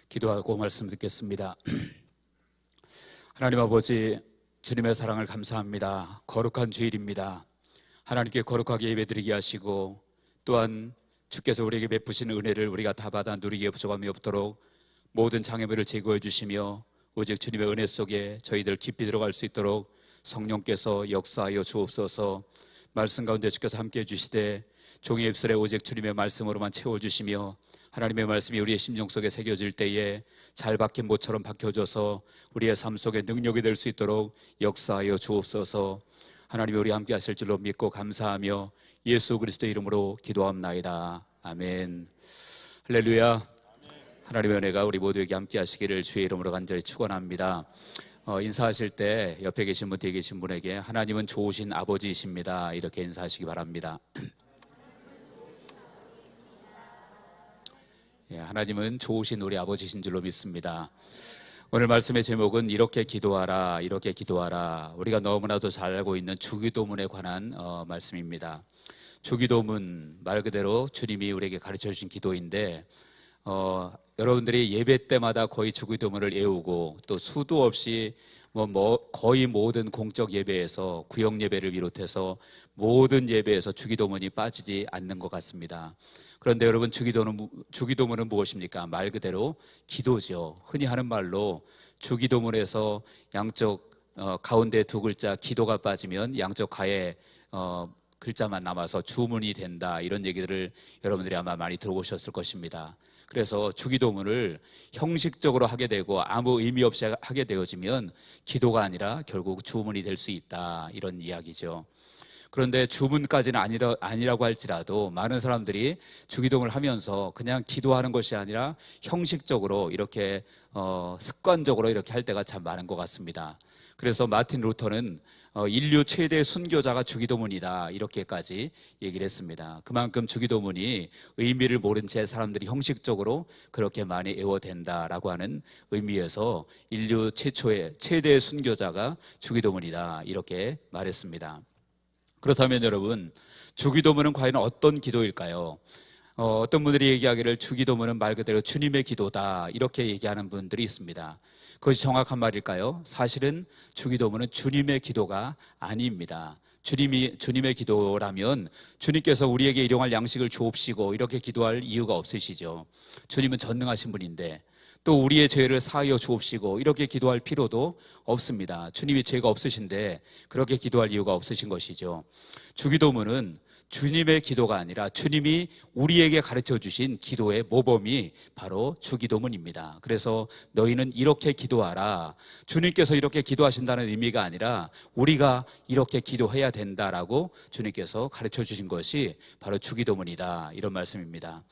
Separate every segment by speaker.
Speaker 1: 기도하고 말씀 듣겠습니다. 하나님 아버지, 주님의 사랑을 감사합니다. 거룩한 주일입니다. 하나님께 거룩하게 예배드리게 하시고 또한 주께서 우리에게 베푸신 은혜를 우리가 다 받아 누리기에 부족함이 없도록 모든 장애물을 제거해 주시며 오직 주님의 은혜 속에 저희들 깊이 들어갈 수 있도록 성령께서 역사하여 주옵소서. 말씀 가운데 주께서 함께해 주시되 종의 입술에 오직 주님의 말씀으로만 채워주시며 하나님의 말씀이 우리의 심령 속에 새겨질 때에 잘 박힌 못처럼 박혀져서 우리의 삶 속에 능력이 될 수 있도록 역사하여 주옵소서. 하나님이 우리 함께 하실 줄로 믿고 감사하며 예수 그리스도의 이름으로 기도합나이다. 아멘. 할렐루야. 하나님의 은혜가 우리 모두에게 함께 하시기를 주의 이름으로 간절히 축원합니다. 인사하실 때 옆에 계신 분, 뒤에 계신 분에게 하나님은 좋으신 아버지이십니다, 이렇게 인사하시기 바랍니다. 하나님은 좋으신 우리 아버지신 줄로 믿습니다. 오늘 말씀의 제목은 이렇게 기도하라, 이렇게 기도하라. 우리가 너무나도 잘 알고 있는 주기도문에 관한 말씀입니다. 주기도문, 말 그대로 주님이 우리에게 가르쳐 주신 기도인데 여러분들이 예배 때마다 거의 주기도문을 외우고 또 수도 없이 거의 모든 공적 예배에서 구역 예배를 비롯해서 모든 예배에서 주기도문이 빠지지 않는 것 같습니다. 그런데 여러분, 주기도문은 무엇입니까? 말 그대로 기도죠. 흔히 하는 말로 주기도문에서 양쪽 가운데 두 글자 기도가 빠지면 양쪽 가에 글자만 남아서 주문이 된다, 이런 얘기들을 여러분들이 아마 많이 들어보셨을 것입니다. 그래서 주기도문을 형식적으로 하게 되고 아무 의미 없이 하게 되어지면 기도가 아니라 결국 주문이 될 수 있다, 이런 이야기죠. 그런데 주문까지는 아니라고 할지라도 많은 사람들이 주기도문을 하면서 그냥 기도하는 것이 아니라 형식적으로 이렇게 습관적으로 이렇게 할 때가 참 많은 것 같습니다. 그래서 마틴 루터는 인류 최대 순교자가 주기도문이다, 이렇게까지 얘기를 했습니다. 그만큼 주기도문이 의미를 모른 채 사람들이 형식적으로 그렇게 많이 애워댄다라고 하는 의미에서 인류 최초의 최대 순교자가 주기도문이다, 이렇게 말했습니다. 그렇다면 여러분, 주기도문은 과연 어떤 기도일까요? 어떤 분들이 얘기하기를 주기도문은 말 그대로 주님의 기도다, 이렇게 얘기하는 분들이 있습니다. 그것이 정확한 말일까요? 사실은 주기도문은 주님의 기도가 아닙니다. 주님의 기도라면 주님께서 우리에게 일용할 양식을 주옵시고 이렇게 기도할 이유가 없으시죠. 주님은 전능하신 분인데 또 우리의 죄를 사하여 주옵시고 이렇게 기도할 필요도 없습니다. 주님이 죄가 없으신데 그렇게 기도할 이유가 없으신 것이죠. 주기도문은 주님의 기도가 아니라 주님이 우리에게 가르쳐 주신 기도의 모범이 바로 주기도문입니다. 그래서 너희는 이렇게 기도하라, 주님께서 이렇게 기도하신다는 의미가 아니라 우리가 이렇게 기도해야 된다라고 주님께서 가르쳐 주신 것이 바로 주기도문이다, 이런 말씀입니다.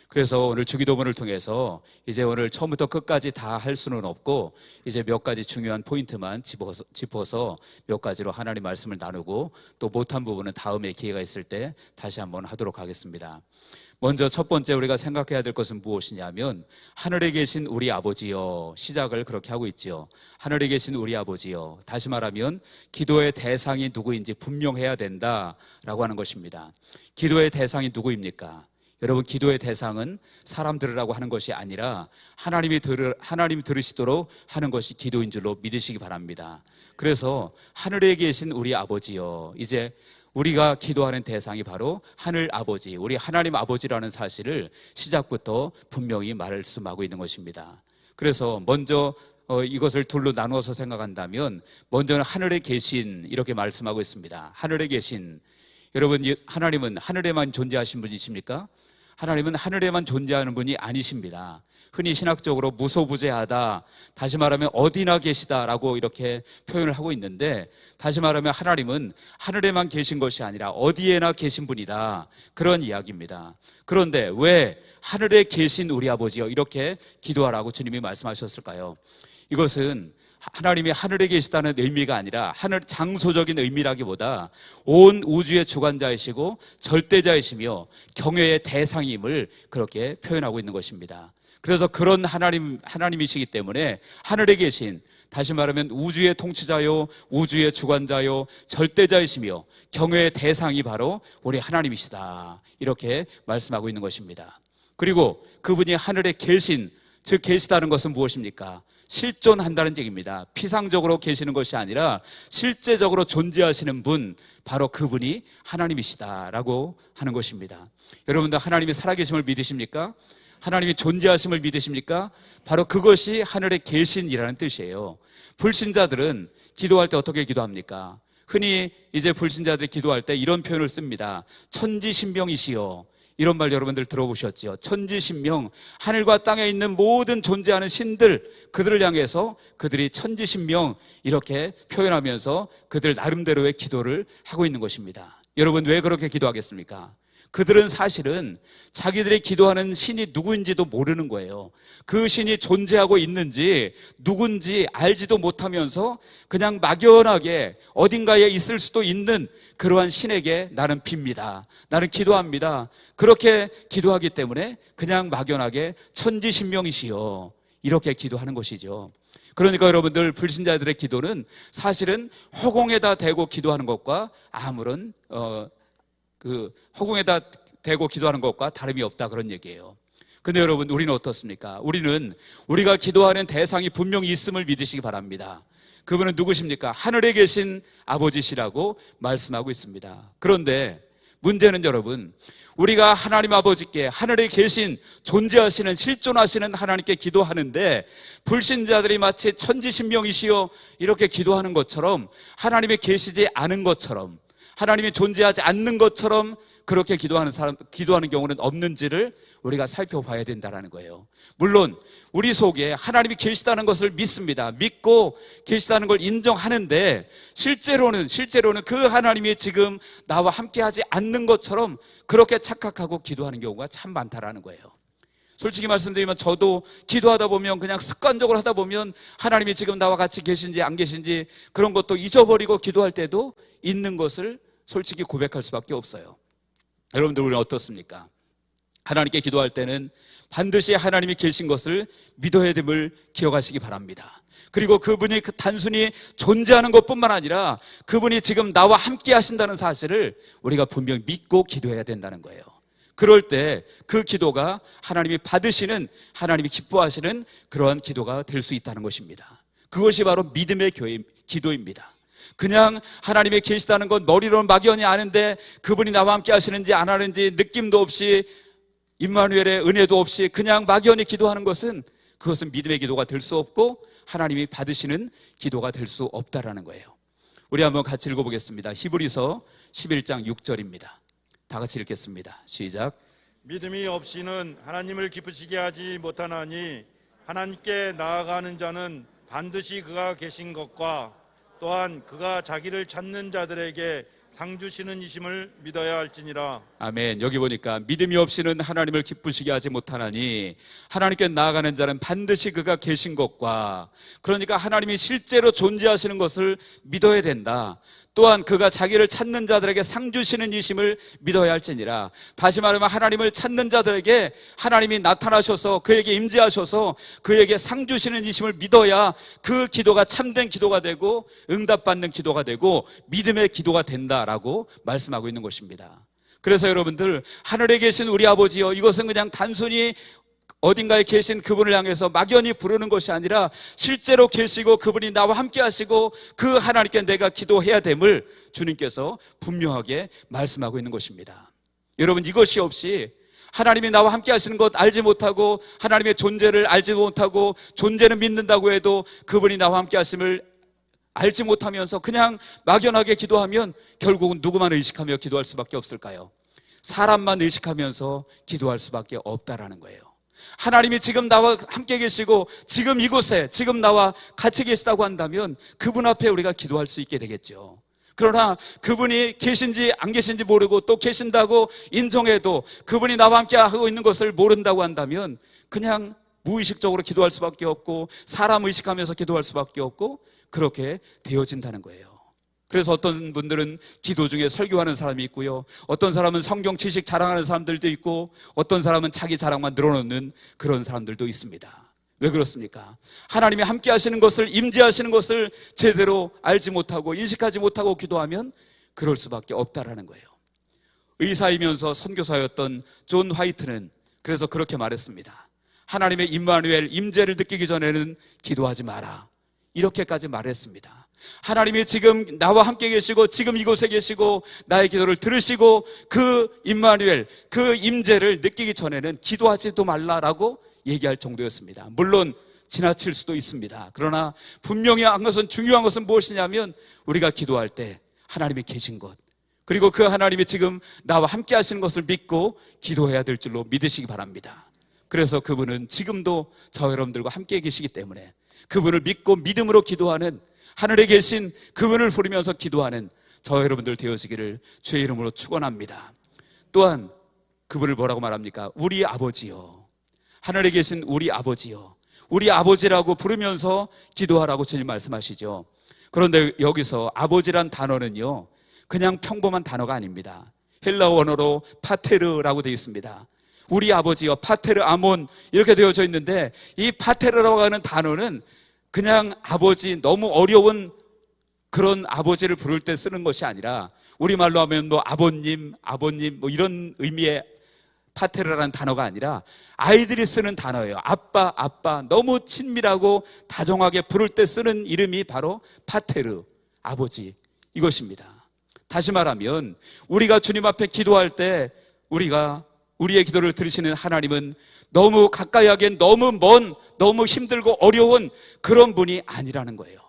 Speaker 1: 그래서 오늘 주기도문을 통해서 이제 오늘 처음부터 끝까지 다 할 수는 없고 이제 몇 가지 중요한 포인트만 짚어서 몇 가지로 하나님 말씀을 나누고 또 못한 부분은 다음에 기회가 있을 때 다시 한번 하도록 하겠습니다. 먼저 첫 번째 우리가 생각해야 될 것은 무엇이냐면 하늘에 계신 우리 아버지여, 시작을 그렇게 하고 있지요. 하늘에 계신 우리 아버지여, 다시 말하면 기도의 대상이 누구인지 분명해야 된다라고 하는 것입니다. 기도의 대상이 누구입니까? 여러분, 기도의 대상은 사람 들으라고 하는 것이 아니라 하나님이 들으시도록 하는 것이 기도인 줄로 믿으시기 바랍니다. 그래서 하늘에 계신 우리 아버지여, 이제 우리가 기도하는 대상이 바로 하늘 아버지, 우리 하나님 아버지라는 사실을 시작부터 분명히 말씀하고 있는 것입니다. 그래서 먼저 이것을 둘로 나누어서 생각한다면 먼저는 하늘에 계신, 이렇게 말씀하고 있습니다. 하늘에 계신, 여러분, 하나님은 하늘에만 존재하신 분이십니까? 하나님은 하늘에만 존재하는 분이 아니십니다. 흔히 신학적으로 무소부재하다, 다시 말하면 어디나 계시다라고 이렇게 표현을 하고 있는데, 다시 말하면 하나님은 하늘에만 계신 것이 아니라 어디에나 계신 분이다, 그런 이야기입니다. 그런데 왜 하늘에 계신 우리 아버지여 이렇게 기도하라고 주님이 말씀하셨을까요? 이것은 하나님이 하늘에 계시다는 의미가 아니라 하늘 장소적인 의미라기보다 온 우주의 주관자이시고 절대자이시며 경외의 대상임을 그렇게 표현하고 있는 것입니다. 그래서 그런 하나님이시기 때문에 하늘에 계신, 다시 말하면 우주의 통치자요, 우주의 주관자요, 절대자이시며 경외의 대상이 바로 우리 하나님이시다, 이렇게 말씀하고 있는 것입니다. 그리고 그분이 하늘에 계신, 즉 계시다는 것은 무엇입니까? 실존한다는 얘기입니다. 피상적으로 계시는 것이 아니라 실제적으로 존재하시는 분, 바로 그분이 하나님이시다라고 하는 것입니다. 여러분들 하나님이 살아계심을 믿으십니까? 하나님이 존재하심을 믿으십니까? 바로 그것이 하늘에 계신이라는 뜻이에요. 불신자들은 기도할 때 어떻게 기도합니까? 흔히 이제 불신자들이 기도할 때 이런 표현을 씁니다. 천지신명이시여. 이런 말 여러분들 들어보셨죠? 천지신명, 하늘과 땅에 있는 모든 존재하는 신들, 그들을 향해서 그들이 천지신명 이렇게 표현하면서 그들 나름대로의 기도를 하고 있는 것입니다. 여러분 왜 그렇게 기도하겠습니까? 그들은 사실은 자기들이 기도하는 신이 누구인지도 모르는 거예요. 그 신이 존재하고 있는지 누군지 알지도 못하면서 그냥 막연하게 어딘가에 있을 수도 있는 그러한 신에게 나는 빕니다. 나는 기도합니다. 그렇게 기도하기 때문에 그냥 막연하게 천지신명이시여 이렇게 기도하는 것이죠. 그러니까 여러분들 불신자들의 기도는 사실은 허공에다 대고 기도하는 것과 아무런 허공에다 대고 기도하는 것과 다름이 없다 그런 얘기예요. 근데 여러분 우리는 어떻습니까? 우리는 우리가 기도하는 대상이 분명히 있음을 믿으시기 바랍니다. 그분은 누구십니까? 하늘에 계신 아버지시라고 말씀하고 있습니다. 그런데 문제는 여러분, 우리가 하나님 아버지께 하늘에 계신 존재하시는 실존하시는 하나님께 기도하는데 불신자들이 마치 천지신명이시여 이렇게 기도하는 것처럼 하나님이 계시지 않은 것처럼 하나님이 존재하지 않는 것처럼 그렇게 기도하는 경우는 없는지를 우리가 살펴봐야 된다는 거예요. 물론 우리 속에 하나님이 계시다는 것을 믿습니다. 믿고 계시다는 걸 인정하는데 실제로는 그 하나님이 지금 나와 함께하지 않는 것처럼 그렇게 착각하고 기도하는 경우가 참 많다라는 거예요. 솔직히 말씀드리면 저도 기도하다 보면 그냥 습관적으로 하다 보면 하나님이 지금 나와 같이 계신지 안 계신지 그런 것도 잊어버리고 기도할 때도 있는 것을 솔직히 고백할 수밖에 없어요. 여러분들 우리는 어떻습니까? 하나님께 기도할 때는 반드시 하나님이 계신 것을 믿어야 됨을 기억하시기 바랍니다. 그리고 그분이 단순히 존재하는 것뿐만 아니라 그분이 지금 나와 함께 하신다는 사실을 우리가 분명히 믿고 기도해야 된다는 거예요. 그럴 때 그 기도가 하나님이 받으시는, 하나님이 기뻐하시는 그러한 기도가 될 수 있다는 것입니다. 그것이 바로 믿음의 기도입니다. 그냥 하나님이 계시다는 건 머리로는 막연히 아는데 그분이 나와 함께 하시는지 안 하는지 느낌도 없이 임마누엘의 은혜도 없이 그냥 막연히 기도하는 것은 그것은 믿음의 기도가 될 수 없고 하나님이 받으시는 기도가 될 수 없다라는 거예요. 우리 한번 같이 읽어보겠습니다. 히브리서 11장 6절입니다. 다 같이 읽겠습니다. 시작.
Speaker 2: 믿음이 없이는 하나님을 기쁘시게 하지 못하나니 하나님께 나아가는 자는 반드시 그가 계신 것과 또한 그가 자기를 찾는 자들에게 상 주시는 이심을 믿어야 할지니라.
Speaker 1: 아멘. 여기 보니까 믿음이 없이는 하나님을 기쁘시게 하지 못하나니 하나님께 나아가는 자는 반드시 그가 계신 것과, 그러니까 하나님이 실제로 존재하시는 것을 믿어야 된다. 또한 그가 자기를 찾는 자들에게 상 주시는 이심을 믿어야 할지니라. 다시 말하면 하나님을 찾는 자들에게 하나님이 나타나셔서 그에게 임재하셔서 그에게 상 주시는 이심을 믿어야 그 기도가 참된 기도가 되고 응답받는 기도가 되고 믿음의 기도가 된다라고 말씀하고 있는 것입니다. 그래서 여러분들 하늘에 계신 우리 아버지여, 이것은 그냥 단순히 어딘가에 계신 그분을 향해서 막연히 부르는 것이 아니라 실제로 계시고 그분이 나와 함께 하시고 그 하나님께 내가 기도해야 됨을 주님께서 분명하게 말씀하고 있는 것입니다. 여러분, 이것이 없이 하나님이 나와 함께 하시는 것 알지 못하고 하나님의 존재를 알지 못하고 존재는 믿는다고 해도 그분이 나와 함께 하심을 알지 못하면서 그냥 막연하게 기도하면 결국은 누구만 의식하며 기도할 수밖에 없을까요? 사람만 의식하면서 기도할 수밖에 없다라는 거예요. 하나님이 지금 나와 함께 계시고 지금 이곳에 지금 나와 같이 계시다고 한다면 그분 앞에 우리가 기도할 수 있게 되겠죠. 그러나 그분이 계신지 안 계신지 모르고 또 계신다고 인정해도 그분이 나와 함께 하고 있는 것을 모른다고 한다면 그냥 무의식적으로 기도할 수밖에 없고 사람 의식하면서 기도할 수밖에 없고 그렇게 되어진다는 거예요. 그래서 어떤 분들은 기도 중에 설교하는 사람이 있고요, 어떤 사람은 성경 지식 자랑하는 사람들도 있고 어떤 사람은 자기 자랑만 늘어놓는 그런 사람들도 있습니다. 왜 그렇습니까? 하나님이 함께 하시는 것을, 임재하시는 것을 제대로 알지 못하고 인식하지 못하고 기도하면 그럴 수밖에 없다라는 거예요. 의사이면서 선교사였던 존 화이트는 그래서 그렇게 말했습니다. 하나님의 임마누엘 임재를 느끼기 전에는 기도하지 마라. 이렇게까지 말했습니다. 하나님이 지금 나와 함께 계시고 지금 이곳에 계시고 나의 기도를 들으시고 그 임마누엘, 그 임재를 느끼기 전에는 기도하지도 말라라고 얘기할 정도였습니다. 물론 지나칠 수도 있습니다. 그러나 분명히 한 것은, 중요한 것은 무엇이냐면 우리가 기도할 때 하나님이 계신 것, 그리고 그 하나님이 지금 나와 함께 하시는 것을 믿고 기도해야 될 줄로 믿으시기 바랍니다. 그래서 그분은 지금도 저 여러분들과 함께 계시기 때문에 그분을 믿고 믿음으로 기도하는, 하늘에 계신 그분을 부르면서 기도하는 저 여러분들 되어지기를 주의 이름으로 축원합니다. 또한 그분을 뭐라고 말합니까? 우리 아버지요, 하늘에 계신 우리 아버지요, 우리 아버지라고 부르면서 기도하라고 주님 말씀하시죠. 그런데 여기서 아버지란 단어는요, 그냥 평범한 단어가 아닙니다. 헬라어 원어로 파테르라고 되어 있습니다. 우리 아버지요, 파테르 아몬 이렇게 되어져 있는데, 이 파테르라고 하는 단어는 그냥 아버지, 너무 어려운 그런 아버지를 부를 때 쓰는 것이 아니라, 우리말로 하면 뭐 아버님 뭐 이런 의미의 파테르라는 단어가 아니라 아이들이 쓰는 단어예요. 아빠, 너무 친밀하고 다정하게 부를 때 쓰는 이름이 바로 파테르, 아버지, 이것입니다. 다시 말하면 우리가 주님 앞에 기도할 때 우리의 기도를 들으시는 하나님은 너무 가까이 하기엔 너무 먼, 너무 힘들고 어려운 그런 분이 아니라는 거예요.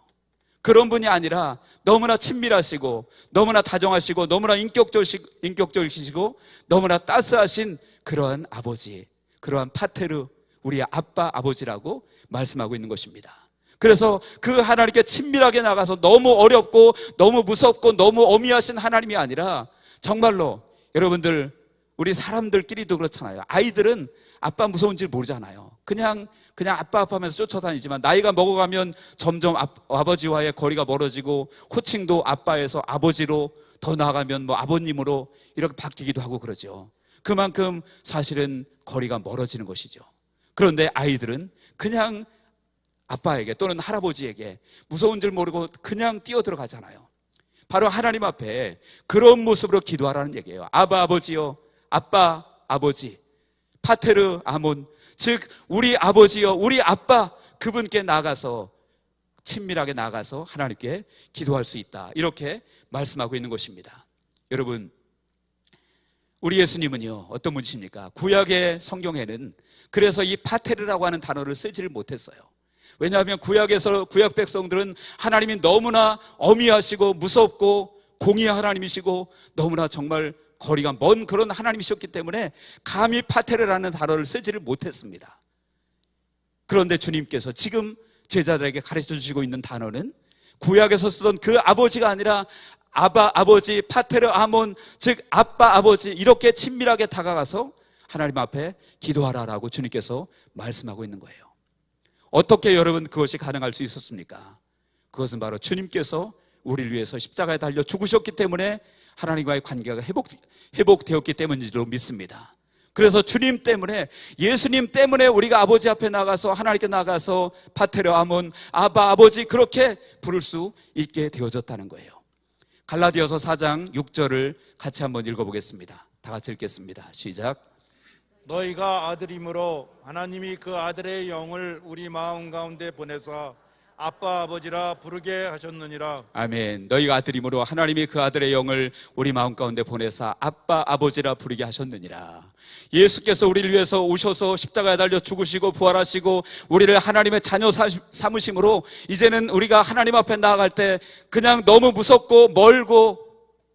Speaker 1: 그런 분이 아니라 너무나 친밀하시고 너무나 다정하시고 너무나 인격적이시고 너무나 따스하신 그러한 아버지, 그러한 파테르, 우리의 아빠, 아버지라고 말씀하고 있는 것입니다. 그래서 그 하나님께 친밀하게 나가서 너무 어렵고 너무 무섭고 너무 어미하신 하나님이 아니라, 정말로 여러분들, 우리 사람들끼리도 그렇잖아요. 아이들은 아빠 무서운 줄 모르잖아요. 그냥 아빠 하면서 쫓아다니지만 나이가 먹어가면 점점 아버지와의 거리가 멀어지고, 호칭도 아빠에서 아버지로, 더 나아가면 뭐 아버님으로 이렇게 바뀌기도 하고 그러죠. 그만큼 사실은 거리가 멀어지는 것이죠. 그런데 아이들은 그냥 아빠에게 또는 할아버지에게 무서운 줄 모르고 그냥 뛰어들어가잖아요. 바로 하나님 앞에 그런 모습으로 기도하라는 얘기예요. 아바 아버지요, 아빠 아버지, 파테르 아몬, 즉 우리 아버지요, 우리 아빠, 그분께 나가서 친밀하게 나가서 하나님께 기도할 수 있다, 이렇게 말씀하고 있는 것입니다. 여러분, 우리 예수님은요 어떤 분이십니까? 구약의 성경에는 그래서 이 파테르라고 하는 단어를 쓰지를 못했어요. 왜냐하면 구약 백성들은 하나님이 너무나 어미하시고 무섭고 공의의 하나님이시고 너무나 정말 거리가 먼 그런 하나님이셨기 때문에 감히 파테르라는 단어를 쓰지를 못했습니다. 그런데 주님께서 지금 제자들에게 가르쳐 주시고 있는 단어는 구약에서 쓰던 그 아버지가 아니라 아바 아버지, 파테르 아몬, 즉 아빠 아버지, 이렇게 친밀하게 다가가서 하나님 앞에 기도하라라고 주님께서 말씀하고 있는 거예요. 어떻게 여러분 그것이 가능할 수 있었습니까? 그것은 바로 주님께서 우리를 위해서 십자가에 달려 죽으셨기 때문에 하나님과의 관계가 회복되었기 때문이라고 믿습니다. 그래서 주님 때문에, 예수님 때문에 우리가 아버지 앞에 나가서, 하나님께 나가서 파테르 아몬, 아바 아버지 그렇게 부를 수 있게 되어졌다는 거예요. 갈라디아서 4장 6절을 같이 한번 읽어보겠습니다. 다 같이 읽겠습니다. 시작.
Speaker 2: 너희가 아들이므로 하나님이 그 아들의 영을 우리 마음 가운데 보내사 아빠 아버지라 부르게 하셨느니라.
Speaker 1: 아멘. 너희가 아들이므로 하나님이 그 아들의 영을 우리 마음 가운데 보내사 아빠 아버지라 부르게 하셨느니라. 예수께서 우리를 위해서 오셔서 십자가에 달려 죽으시고 부활하시고 우리를 하나님의 자녀 삼으심으로 이제는 우리가 하나님 앞에 나아갈 때 그냥 너무 무섭고 멀고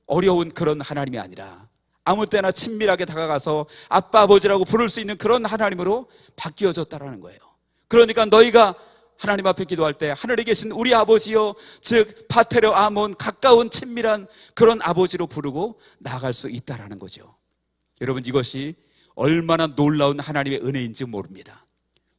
Speaker 1: 어려운 그런 하나님이 아니라 아무 때나 친밀하게 다가가서 아빠 아버지라고 부를 수 있는 그런 하나님으로 바뀌어졌다라는 거예요. 그러니까 너희가 하나님 앞에 기도할 때 하늘에 계신 우리 아버지요, 즉 파테르 아몬, 가까운 친밀한 그런 아버지로 부르고 나아갈 수 있다라는 거죠. 여러분, 이것이 얼마나 놀라운 하나님의 은혜인지 모릅니다.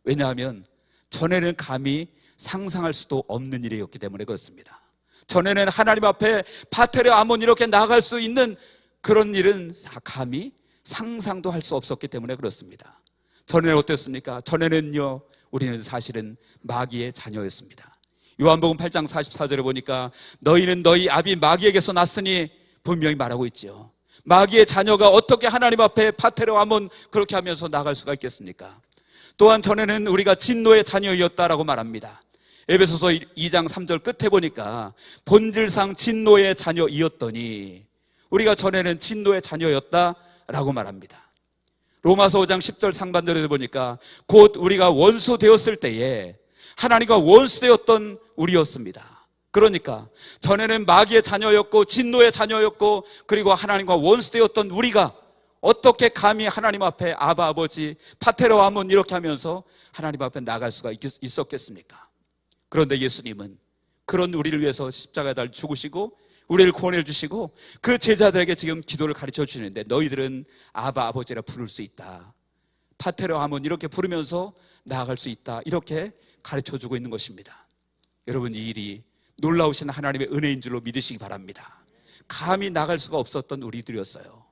Speaker 1: 왜냐하면 전에는 감히 상상할 수도 없는 일이었기 때문에 그렇습니다. 전에는 하나님 앞에 파테르 아몬 이렇게 나아갈 수 있는 그런 일은 감히 상상도 할 수 없었기 때문에 그렇습니다. 전에는 어땠습니까? 전에는요, 우리는 사실은 마귀의 자녀였습니다. 요한복음 8장 44절에 보니까 너희는 너희 아비 마귀에게서 났으니 분명히 말하고 있죠. 마귀의 자녀가 어떻게 하나님 앞에 파테르 아몬 그렇게 하면서 나갈 수가 있겠습니까? 또한 전에는 우리가 진노의 자녀였다라고 말합니다. 에베소서 2장 3절 끝에 보니까 본질상 진노의 자녀이었더니 우리가 전에는 진노의 자녀였다라고 말합니다. 로마서 5장 10절 상반절에 보니까 곧 우리가 원수 되었을 때에 하나님과 원수 되었던 우리였습니다. 그러니까 전에는 마귀의 자녀였고 진노의 자녀였고 그리고 하나님과 원수 되었던 우리가 어떻게 감히 하나님 앞에 아바 아버지 파테로 아몬 이렇게 하면서 하나님 앞에 나갈 수가 있었겠습니까? 그런데 예수님은 그런 우리를 위해서 십자가에 달려 죽으시고 우리를 구원해 주시고 그 제자들에게 지금 기도를 가르쳐 주시는데 너희들은 아바 아버지라 부를 수 있다, 파테로 아몬 이렇게 부르면서 나아갈 수 있다, 이렇게 가르쳐 주고 있는 것입니다. 여러분, 이 일이 놀라우신 하나님의 은혜인 줄로 믿으시기 바랍니다. 감히 나갈 수가 없었던 우리들이었어요.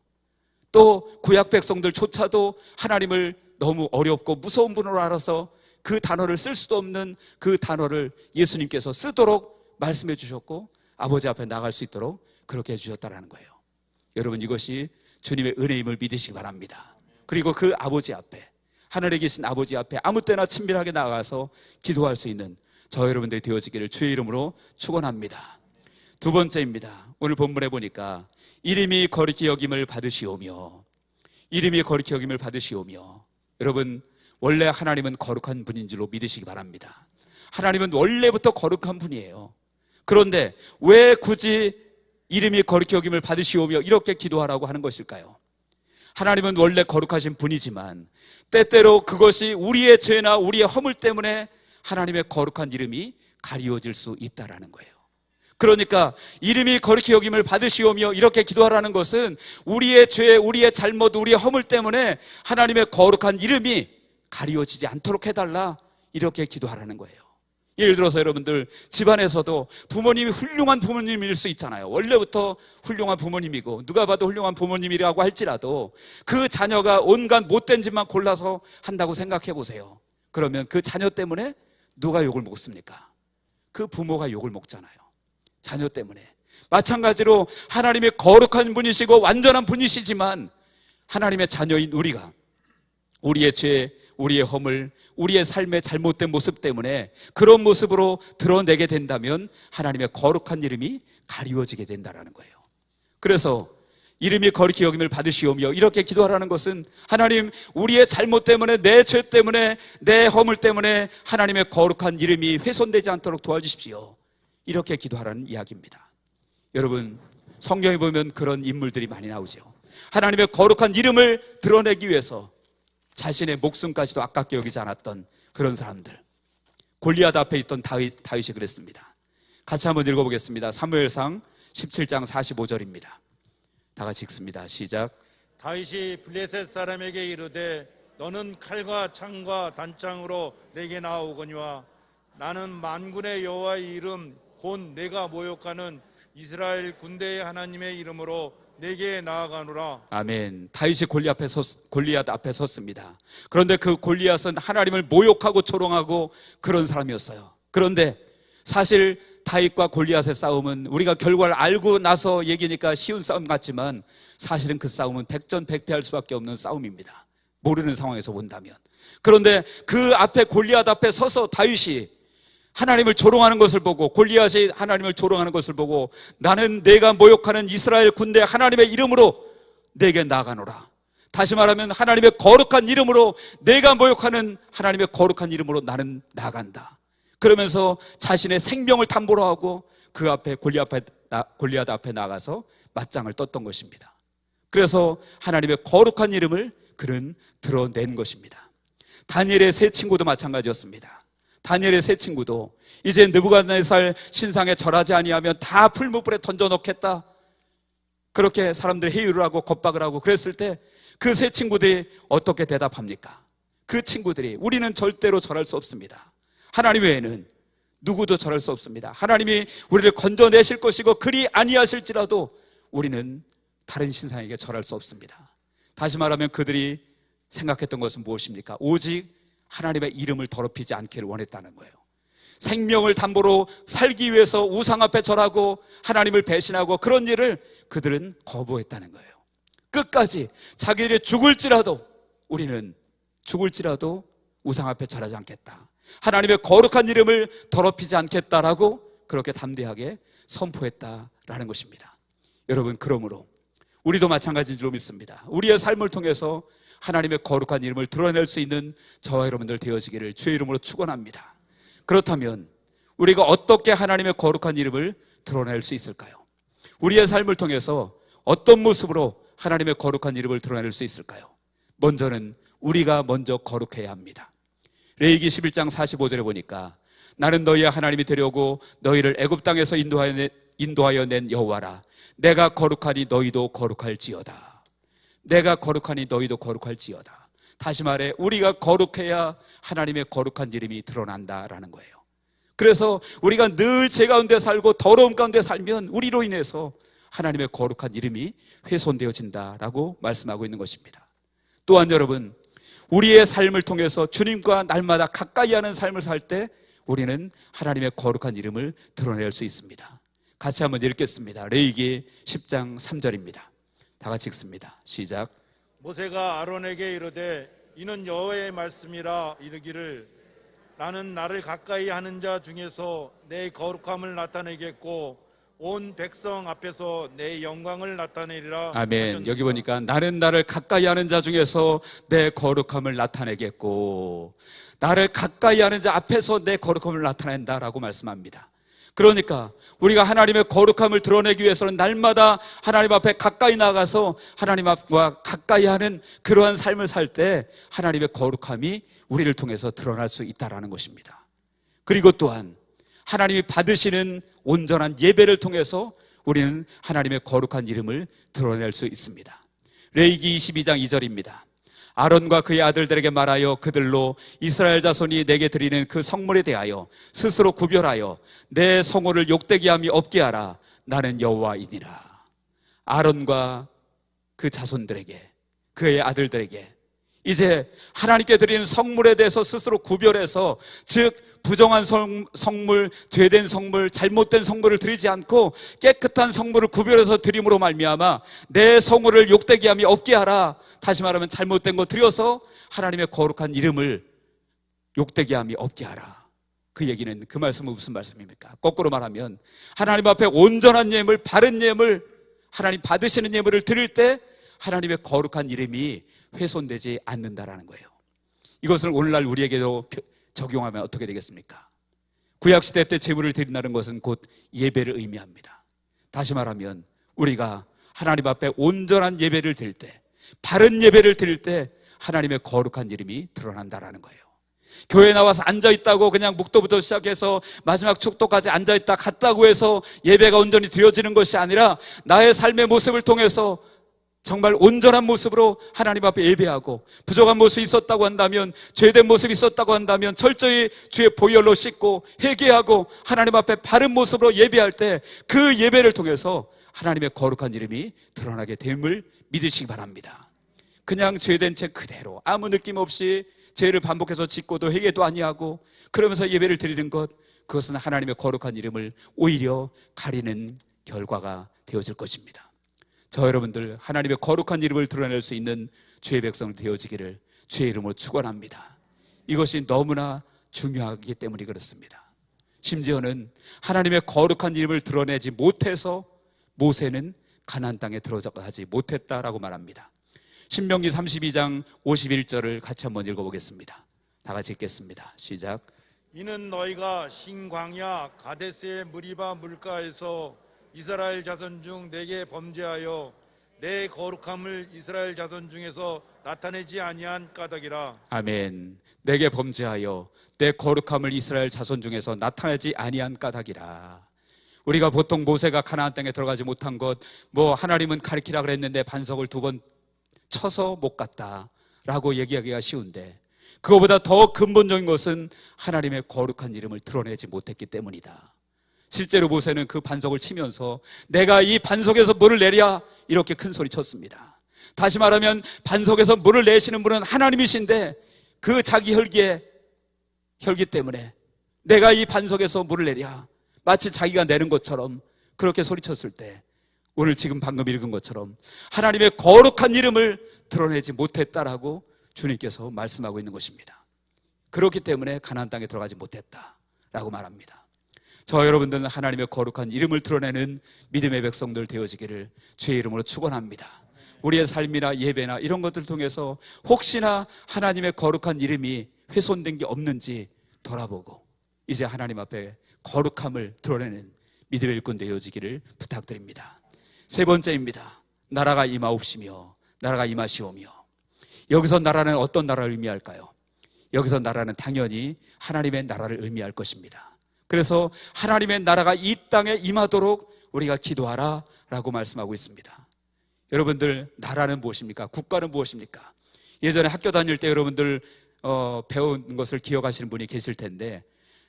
Speaker 1: 또 구약 백성들조차도 하나님을 너무 어렵고 무서운 분으로 알아서 그 단어를 쓸 수도 없는 그 단어를 예수님께서 쓰도록 말씀해 주셨고 아버지 앞에 나갈 수 있도록 그렇게 해주셨다는 거예요. 여러분, 이것이 주님의 은혜임을 믿으시기 바랍니다. 그리고 그 아버지 앞에, 하늘에 계신 아버지 앞에 아무 때나 친밀하게 나가서 기도할 수 있는 저 여러분들이 되어지기를 주의 이름으로 축원합니다. 두 번째입니다. 오늘 본문에 보니까 이름이 거룩히 여김을 받으시오며, 이름이 거룩히 여김을 받으시오며, 여러분, 원래 하나님은 거룩한 분인 줄로 믿으시기 바랍니다. 하나님은 원래부터 거룩한 분이에요. 그런데 왜 굳이 이름이 거룩히 여김을 받으시오며 이렇게 기도하라고 하는 것일까요? 하나님은 원래 거룩하신 분이지만 때때로 그것이 우리의 죄나 우리의 허물 때문에 하나님의 거룩한 이름이 가리워질 수 있다라는 거예요. 그러니까 이름이 거룩히 여김을 받으시오며 이렇게 기도하라는 것은 우리의 죄, 우리의 잘못, 우리의 허물 때문에 하나님의 거룩한 이름이 가리워지지 않도록 해달라, 이렇게 기도하라는 거예요. 예를 들어서 여러분들 집안에서도 부모님이 훌륭한 부모님일 수 있잖아요. 원래부터 훌륭한 부모님이고 누가 봐도 훌륭한 부모님이라고 할지라도 그 자녀가 온갖 못된 짓만 골라서 한다고 생각해 보세요. 그러면 그 자녀 때문에 누가 욕을 먹습니까? 그 부모가 욕을 먹잖아요. 자녀 때문에. 마찬가지로 하나님이 거룩한 분이시고 완전한 분이시지만 하나님의 자녀인 우리가 우리의 죄, 우리의 허물, 우리의 삶의 잘못된 모습 때문에 그런 모습으로 드러내게 된다면 하나님의 거룩한 이름이 가리워지게 된다는 거예요. 그래서 이름이 거룩히 여김을 받으시오며 이렇게 기도하라는 것은 하나님, 우리의 잘못 때문에, 내 죄 때문에, 내 허물 때문에 하나님의 거룩한 이름이 훼손되지 않도록 도와주십시오, 이렇게 기도하라는 이야기입니다. 여러분, 성경에 보면 그런 인물들이 많이 나오죠. 하나님의 거룩한 이름을 드러내기 위해서 자신의 목숨까지도 아깝게 여기지 않았던 그런 사람들. 골리앗 앞에 있던 다윗이 그랬습니다. 같이 한번 읽어보겠습니다. 사무엘상 17장 45절입니다. 다 같이 읽습니다. 시작.
Speaker 2: 다윗이 블레셋 사람에게 이르되 너는 칼과 창과 단창으로 내게 나오거니와 나는 만군의 여호와의 이름 곧 내가 모욕하는 이스라엘 군대의 하나님의 이름으로 내게 나아가노라. 아멘.
Speaker 1: 다윗이 골리앗 앞에 섰습니다. 그런데 그 골리앗은 하나님을 모욕하고 조롱하고 그런 사람이었어요. 그런데 사실 다윗과 골리앗의 싸움은 우리가 결과를 알고 나서 얘기니까 쉬운 싸움 같지만 사실은 그 싸움은 백전백패할 수밖에 없는 싸움입니다. 모르는 상황에서 본다면. 그런데 그 앞에 골리앗 앞에 서서 다윗이 하나님을 조롱하는 것을 보고, 골리앗이 하나님을 조롱하는 것을 보고, 나는 내가 모욕하는 이스라엘 군대 하나님의 이름으로 내게 나아가노라. 다시 말하면 하나님의 거룩한 이름으로, 내가 모욕하는 하나님의 거룩한 이름으로 나는 나간다. 그러면서 자신의 생명을 담보로 하고 그 앞에 골리앗 앞에 나가서 맞짱을 떴던 것입니다. 그래서 하나님의 거룩한 이름을 그는 드러낸 것입니다. 다니엘의 세 친구도 마찬가지였습니다. 다니엘의 세 친구도 이제 느부갓네살 신상에 절하지 아니하면 다 풀무불에 던져 넣겠다, 그렇게 사람들이 회유를 하고 겁박을 하고 그랬을 때 그 세 친구들이 어떻게 대답합니까? 그 친구들이 우리는 절대로 절할 수 없습니다. 하나님 외에는 누구도 절할 수 없습니다. 하나님이 우리를 건져내실 것이고 그리 아니하실지라도 우리는 다른 신상에게 절할 수 없습니다. 다시 말하면 그들이 생각했던 것은 무엇입니까? 오직 하나님의 이름을 더럽히지 않기를 원했다는 거예요. 생명을 담보로 살기 위해서 우상 앞에 절하고 하나님을 배신하고 그런 일을 그들은 거부했다는 거예요. 끝까지 자기들이 죽을지라도 우상 앞에 절하지 않겠다, 하나님의 거룩한 이름을 더럽히지 않겠다라고 그렇게 담대하게 선포했다라는 것입니다. 여러분, 그러므로 우리도 마찬가지인 줄 믿습니다. 우리의 삶을 통해서 하나님의 거룩한 이름을 드러낼 수 있는 저와 여러분들 되어지기를 주의 이름으로 축원합니다. 그렇다면 우리가 어떻게 하나님의 거룩한 이름을 드러낼 수 있을까요? 우리의 삶을 통해서 어떤 모습으로 하나님의 거룩한 이름을 드러낼 수 있을까요? 먼저는 우리가 먼저 거룩해야 합니다. 레위기 11장 45절에 보니까 나는 너희의 하나님이 되려고 너희를 애굽 땅에서 인도하여 낸 여호와라. 내가 거룩하니 너희도 거룩할지어다. 내가 거룩하니 너희도 거룩할지어다. 다시 말해, 우리가 거룩해야 하나님의 거룩한 이름이 드러난다라는 거예요. 그래서 우리가 늘 죄 가운데 살고 더러움 가운데 살면 우리로 인해서 하나님의 거룩한 이름이 훼손되어진다라고 말씀하고 있는 것입니다. 또한 여러분, 우리의 삶을 통해서 주님과 날마다 가까이 하는 삶을 살 때 우리는 하나님의 거룩한 이름을 드러낼 수 있습니다. 같이 한번 읽겠습니다. 레위기 10장 3절입니다. 다 같이 읽습니다. 시작.
Speaker 2: 모세가 아론에게 이르되 이는 여호와의 말씀이라 이르기를 나는 나를 가까이 하는 자 중에서 내 거룩함을 나타내겠고 온 백성 앞에서 내 영광을 나타내리라.
Speaker 1: 아멘.
Speaker 2: 하셨느니라.
Speaker 1: 여기 보니까 나는 나를 가까이 하는 자 중에서 내 거룩함을 나타내겠고, 나를 가까이 하는 자 앞에서 내 거룩함을 나타낸다라고 말씀합니다. 그러니까 우리가 하나님의 거룩함을 드러내기 위해서는 날마다 하나님 앞에 가까이 나가서 하나님 앞과 가까이 하는 그러한 삶을 살 때 하나님의 거룩함이 우리를 통해서 드러날 수 있다라는 것입니다. 그리고 또한 하나님이 받으시는 온전한 예배를 통해서 우리는 하나님의 거룩한 이름을 드러낼 수 있습니다. 레위기 22장 2절입니다. 아론과 그의 아들들에게 말하여 그들로 이스라엘 자손이 내게 드리는 그 성물에 대하여 스스로 구별하여 내 성호를 욕되게 함이 없게 하라. 나는 여호와이니라. 아론과 그 자손들에게, 그의 아들들에게 이제 하나님께 드리는 성물에 대해서 스스로 구별해서, 즉 부정한 성물, 죄된 성물, 잘못된 성물을 드리지 않고 깨끗한 성물을 구별해서 드림으로 말미암아 내 성물을 욕되게 함이 없게 하라. 다시 말하면 잘못된 거 드려서 하나님의 거룩한 이름을 욕되게 함이 없게 하라. 그 얘기는, 그 말씀은 무슨 말씀입니까? 거꾸로 말하면 하나님 앞에 온전한 예물, 바른 예물, 하나님 받으시는 예물을 드릴 때 하나님의 거룩한 이름이 훼손되지 않는다라는 거예요. 이것을 오늘날 우리에게도 적용하면 어떻게 되겠습니까? 구약시대 때 제물을 드린다는 것은 곧 예배를 의미합니다. 다시 말하면 우리가 하나님 앞에 온전한 예배를 드릴 때, 바른 예배를 드릴 때 하나님의 거룩한 이름이 드러난다라는 거예요. 교회에 나와서 앉아있다고 그냥 묵도부터 시작해서 마지막 축도까지 앉아있다 갔다고 해서 예배가 온전히 드려지는 것이 아니라 나의 삶의 모습을 통해서 정말 온전한 모습으로 하나님 앞에 예배하고, 부족한 모습이 있었다고 한다면, 죄된 모습이 있었다고 한다면 철저히 주의 보혈로 씻고 회개하고 하나님 앞에 바른 모습으로 예배할 때 그 예배를 통해서 하나님의 거룩한 이름이 드러나게 됨을 믿으시기 바랍니다. 그냥 죄된 채 그대로 아무 느낌 없이 죄를 반복해서 짓고도 회개도 아니하고 그러면서 예배를 드리는 것, 그것은 하나님의 거룩한 이름을 오히려 가리는 결과가 되어질 것입니다. 저 여러분들, 하나님의 거룩한 이름을 드러낼 수 있는 주의 백성 되어지기를 주의 이름으로 축원합니다. 이것이 너무나 중요하기 때문에 그렇습니다. 심지어는 하나님의 거룩한 이름을 드러내지 못해서 모세는 가나안 땅에 들어가지 못했다라고 말합니다. 신명기 32장 51절을 같이 한번 읽어보겠습니다. 다 같이 읽겠습니다. 시작.
Speaker 2: 이는 너희가 신광야 가데스의 무리바 물가에서 이스라엘 자손 중 내게 범죄하여 내 거룩함을 이스라엘 자손 중에서 나타내지 아니한 까닭이라. 아멘.
Speaker 1: 내게 범죄하여 내 거룩함을 이스라엘 자손 중에서 나타내지 아니한 까닭이라. 우리가 보통 모세가 가나안 땅에 들어가지 못한 것, 하나님은 가리키라 그랬는데 반석을 2번 쳐서 못 갔다라고 얘기하기가 쉬운데, 그거보다 더 근본적인 것은 하나님의 거룩한 이름을 드러내지 못했기 때문이다. 실제로 모세는 그 반석을 치면서 내가 이 반석에서 물을 내랴 이렇게 큰 소리 쳤습니다. 다시 말하면 반석에서 물을 내시는 분은 하나님이신데 그 자기 혈기 때문에 내가 이 반석에서 물을 내랴, 마치 자기가 내는 것처럼 그렇게 소리쳤을 때 오늘 지금 방금 읽은 것처럼 하나님의 거룩한 이름을 드러내지 못했다라고 주님께서 말씀하고 있는 것입니다. 그렇기 때문에 가나안 땅에 들어가지 못했다라고 말합니다. 저 여러분들은 하나님의 거룩한 이름을 드러내는 믿음의 백성들 되어지기를 주의 이름으로 축원합니다. 우리의 삶이나 예배나 이런 것들을 통해서 혹시나 하나님의 거룩한 이름이 훼손된 게 없는지 돌아보고 이제 하나님 앞에 거룩함을 드러내는 믿음의 일꾼 되어지기를 부탁드립니다. 세 번째입니다. 나라가 임하옵시며 나라가 임하시오며. 여기서 나라는 어떤 나라를 의미할까요? 여기서 나라는 당연히 하나님의 나라를 의미할 것입니다. 그래서 하나님의 나라가 이 땅에 임하도록 우리가 기도하라 라고 말씀하고 있습니다. 여러분들, 나라는 무엇입니까? 국가는 무엇입니까? 예전에 학교 다닐 때 여러분들 배운 것을 기억하시는 분이 계실 텐데,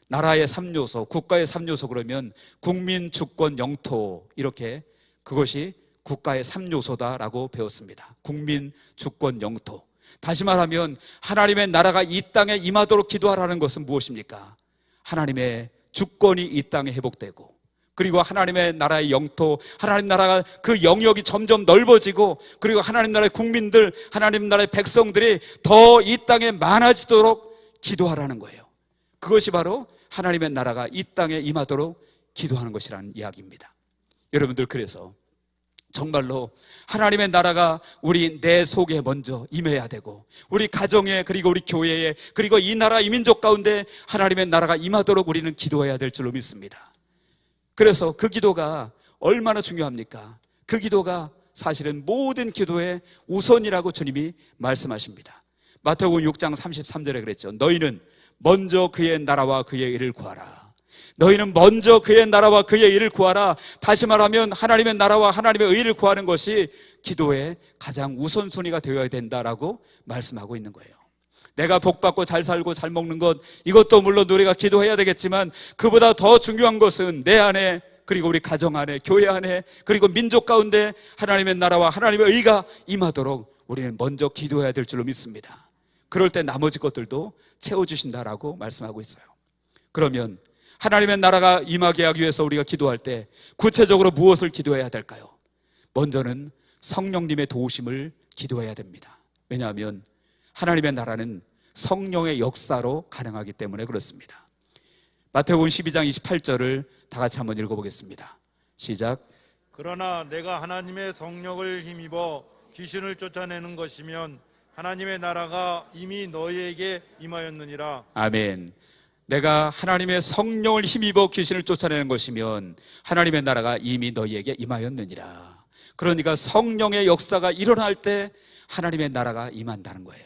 Speaker 1: 나라의 3요소, 국가의 3요소 그러면 국민, 주권, 영토, 이렇게 그것이 국가의 3요소다라고 배웠습니다. 국민, 주권, 영토. 다시 말하면 하나님의 나라가 이 땅에 임하도록 기도하라는 것은 무엇입니까? 하나님의 주권이 이 땅에 회복되고, 그리고 하나님의 나라의 영토, 하나님 나라가 그 영역이 점점 넓어지고, 그리고 하나님 나라의 국민들, 하나님 나라의 백성들이 더 이 땅에 많아지도록 기도하라는 거예요. 그것이 바로 하나님의 나라가 이 땅에 임하도록 기도하는 것이라는 이야기입니다. 여러분들, 그래서 정말로 하나님의 나라가 우리 내 속에 먼저 임해야 되고, 우리 가정에, 그리고 우리 교회에, 그리고 이 나라 이 민족 가운데 하나님의 나라가 임하도록 우리는 기도해야 될 줄로 믿습니다. 그래서 그 기도가 얼마나 중요합니까? 그 기도가 사실은 모든 기도의 우선이라고 주님이 말씀하십니다. 마태복음 6장 33절에 그랬죠. 너희는 먼저 그의 나라와 그의 의를 구하라. 너희는 먼저 그의 나라와 그의 의를 구하라. 다시 말하면 하나님의 나라와 하나님의 의를 구하는 것이 기도의 가장 우선순위가 되어야 된다라고 말씀하고 있는 거예요. 내가 복받고 잘 살고 잘 먹는 것, 이것도 물론 우리가 기도해야 되겠지만, 그보다 더 중요한 것은 내 안에, 그리고 우리 가정 안에, 교회 안에, 그리고 민족 가운데 하나님의 나라와 하나님의 의가 임하도록 우리는 먼저 기도해야 될 줄로 믿습니다. 그럴 때 나머지 것들도 채워주신다라고 말씀하고 있어요. 그러면 하나님의 나라가 임하게 하기 위해서 우리가 기도할 때 구체적으로 무엇을 기도해야 될까요? 먼저는 성령님의 도우심을 기도해야 됩니다. 왜냐하면 하나님의 나라는 성령의 역사로 가능하기 때문에 그렇습니다. 마태복음 12장 28절을 다 같이 한번 읽어보겠습니다. 시작.
Speaker 2: 그러나 내가 하나님의 성령을 힘입어 귀신을 쫓아내는 것이면 하나님의 나라가 이미 너희에게 임하였느니라.
Speaker 1: 아멘. 내가 하나님의 성령을 힘입어 귀신을 쫓아내는 것이면 하나님의 나라가 이미 너희에게 임하였느니라. 그러니까 성령의 역사가 일어날 때 하나님의 나라가 임한다는 거예요.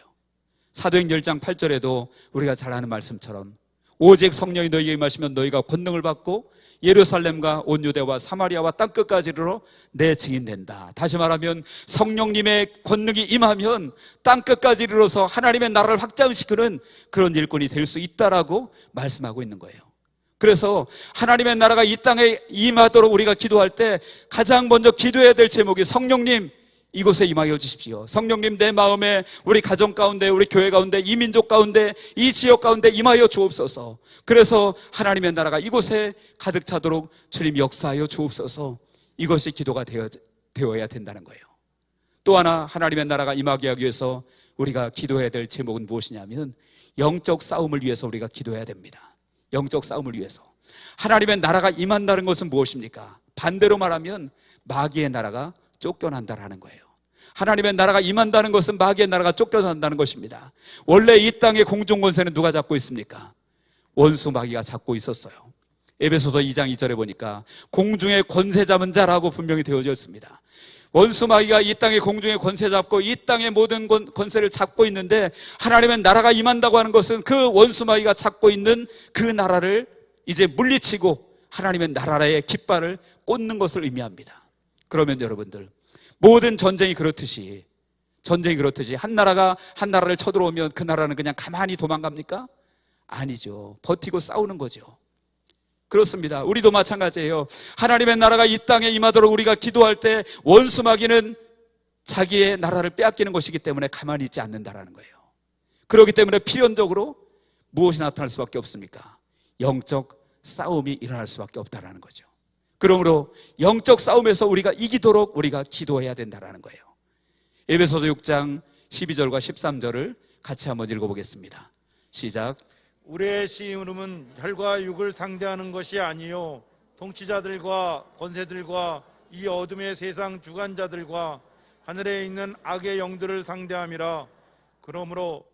Speaker 1: 사도행전 1장 8절에도 우리가 잘 아는 말씀처럼 오직 성령이 너희에게 임하시면 너희가 권능을 받고 예루살렘과 온 유대와 사마리아와 땅끝까지 이르러 내 증인 된다. 다시 말하면 성령님의 권능이 임하면 땅끝까지 이르러서 하나님의 나라를 확장시키는 그런 일꾼이 될 수 있다라고 말씀하고 있는 거예요. 그래서 하나님의 나라가 이 땅에 임하도록 우리가 기도할 때 가장 먼저 기도해야 될 제목이 성령님 이곳에 임하여 주십시오. 성령님 내 마음에, 우리 가정 가운데, 우리 교회 가운데, 이 민족 가운데, 이 지역 가운데 임하여 주옵소서. 그래서 하나님의 나라가 이곳에 가득 차도록 주님 역사하여 주옵소서. 이것이 기도가 되어야 된다는 거예요. 또 하나 하나님의 나라가 임하게 하기 위해서 우리가 기도해야 될 제목은 무엇이냐면 영적 싸움을 위해서 우리가 기도해야 됩니다. 영적 싸움을 위해서. 하나님의 나라가 임한다는 것은 무엇입니까? 반대로 말하면 마귀의 나라가 쫓겨난다라는 거예요. 하나님의 나라가 임한다는 것은 마귀의 나라가 쫓겨난다는 것입니다. 원래 이 땅의 공중 권세는 누가 잡고 있습니까? 원수 마귀가 잡고 있었어요. 에베소서 2장 2절에 보니까 공중의 권세 잡은 자라고 분명히 되어져 있습니다. 원수 마귀가 이 땅의 공중의 권세 잡고 이 땅의 모든 권세를 잡고 있는데, 하나님의 나라가 임한다고 하는 것은 그 원수 마귀가 잡고 있는 그 나라를 이제 물리치고 하나님의 나라의 깃발을 꽂는 것을 의미합니다. 그러면 여러분들, 모든 전쟁이 그렇듯이 한 나라가 한 나라를 쳐들어오면 그 나라는 그냥 가만히 도망갑니까? 아니죠. 버티고 싸우는 거죠. 그렇습니다. 우리도 마찬가지예요. 하나님의 나라가 이 땅에 임하도록 우리가 기도할 때 원수 마귀는 자기의 나라를 빼앗기는 것이기 때문에 가만히 있지 않는다라는 거예요. 그렇기 때문에 필연적으로 무엇이 나타날 수밖에 없습니까? 영적 싸움이 일어날 수밖에 없다라는 거죠. 그러므로 영적 싸움에서 우리가 이기도록 우리가 기도해야 된다는 거예요. 에베소서 6장 12절과 13절을 같이 한번 읽어보겠습니다. 시작.
Speaker 2: 우리의 시름은 혈과 육을 상대하는 것이 아니요 통치자들과 권세들과 이 어둠의 세상 주관자들과 하늘에 있는 악의 영들을 상대함이라. 그러므로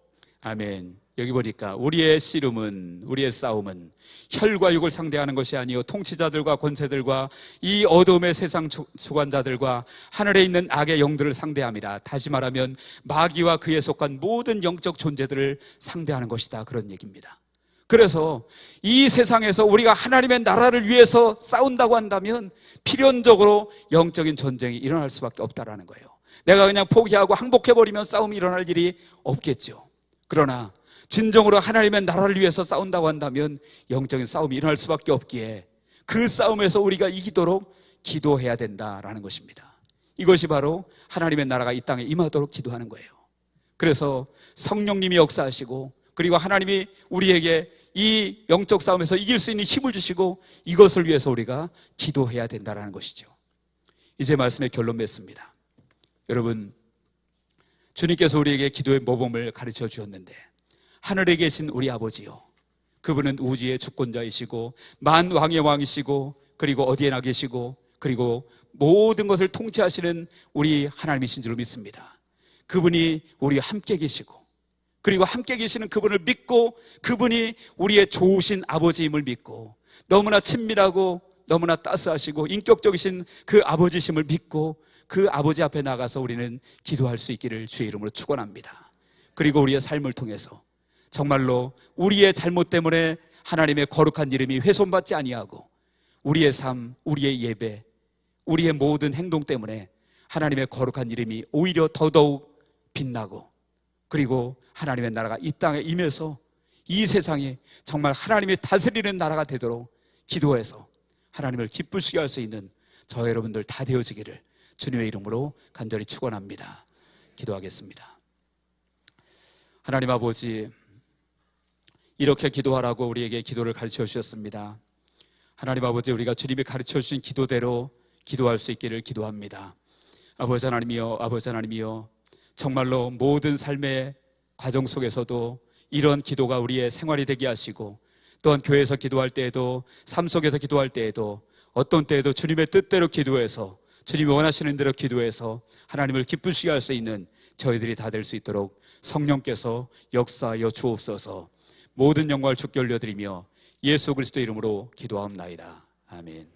Speaker 1: 아멘. 여기 보니까 우리의 씨름은, 우리의 싸움은 혈과 육을 상대하는 것이 아니요 통치자들과 권세들과 이 어둠의 세상 주관자들과 하늘에 있는 악의 영들을 상대함이라. 다시 말하면 마귀와 그에 속한 모든 영적 존재들을 상대하는 것이다, 그런 얘기입니다. 그래서 이 세상에서 우리가 하나님의 나라를 위해서 싸운다고 한다면 필연적으로 영적인 전쟁이 일어날 수밖에 없다라는 거예요. 내가 그냥 포기하고 항복해버리면 싸움이 일어날 일이 없겠죠. 그러나 진정으로 하나님의 나라를 위해서 싸운다고 한다면 영적인 싸움이 일어날 수밖에 없기에 그 싸움에서 우리가 이기도록 기도해야 된다라는 것입니다. 이것이 바로 하나님의 나라가 이 땅에 임하도록 기도하는 거예요. 그래서 성령님이 역사하시고 그리고 하나님이 우리에게 이 영적 싸움에서 이길 수 있는 힘을 주시고 이것을 위해서 우리가 기도해야 된다는 것이죠. 이제 말씀의 결론 맺습니다. 여러분, 주님께서 우리에게 기도의 모범을 가르쳐 주었는데 하늘에 계신 우리 아버지요, 그분은 우주의 주권자이시고 만왕의 왕이시고 그리고 어디에나 계시고 그리고 모든 것을 통치하시는 우리 하나님이신 줄 믿습니다. 그분이 우리와 함께 계시고 그리고 함께 계시는 그분을 믿고 그분이 우리의 좋으신 아버지임을 믿고 너무나 친밀하고 너무나 따스하시고 인격적이신 그 아버지심을 믿고 그 아버지 앞에 나가서 우리는 기도할 수 있기를 주의 이름으로 축원합니다. 그리고 우리의 삶을 통해서 정말로 우리의 잘못 때문에 하나님의 거룩한 이름이 훼손받지 아니하고 우리의 삶, 우리의 예배, 우리의 모든 행동 때문에 하나님의 거룩한 이름이 오히려 더더욱 빛나고 그리고 하나님의 나라가 이 땅에 임해서 이 세상이 정말 하나님이 다스리는 나라가 되도록 기도해서 하나님을 기쁘시게 할 수 있는 저 여러분들 다 되어지기를 주님의 이름으로 간절히 축원합니다. 기도하겠습니다. 하나님 아버지, 이렇게 기도하라고 우리에게 기도를 가르쳐 주셨습니다. 하나님 아버지, 우리가 주님이 가르쳐 주신 기도대로 기도할 수 있기를 기도합니다. 아버지 하나님이여, 아버지 하나님이여, 정말로 모든 삶의 과정 속에서도 이런 기도가 우리의 생활이 되게 하시고 또한 교회에서 기도할 때에도 삶 속에서 기도할 때에도 어떤 때에도 주님의 뜻대로 기도해서 주님이 원하시는 대로 기도해서 하나님을 기쁘시게 할 수 있는 저희들이 다 될 수 있도록 성령께서 역사하여 주옵소서. 모든 영광을 주께 올려드리며 예수 그리스도 이름으로 기도하옵나이다. 아멘.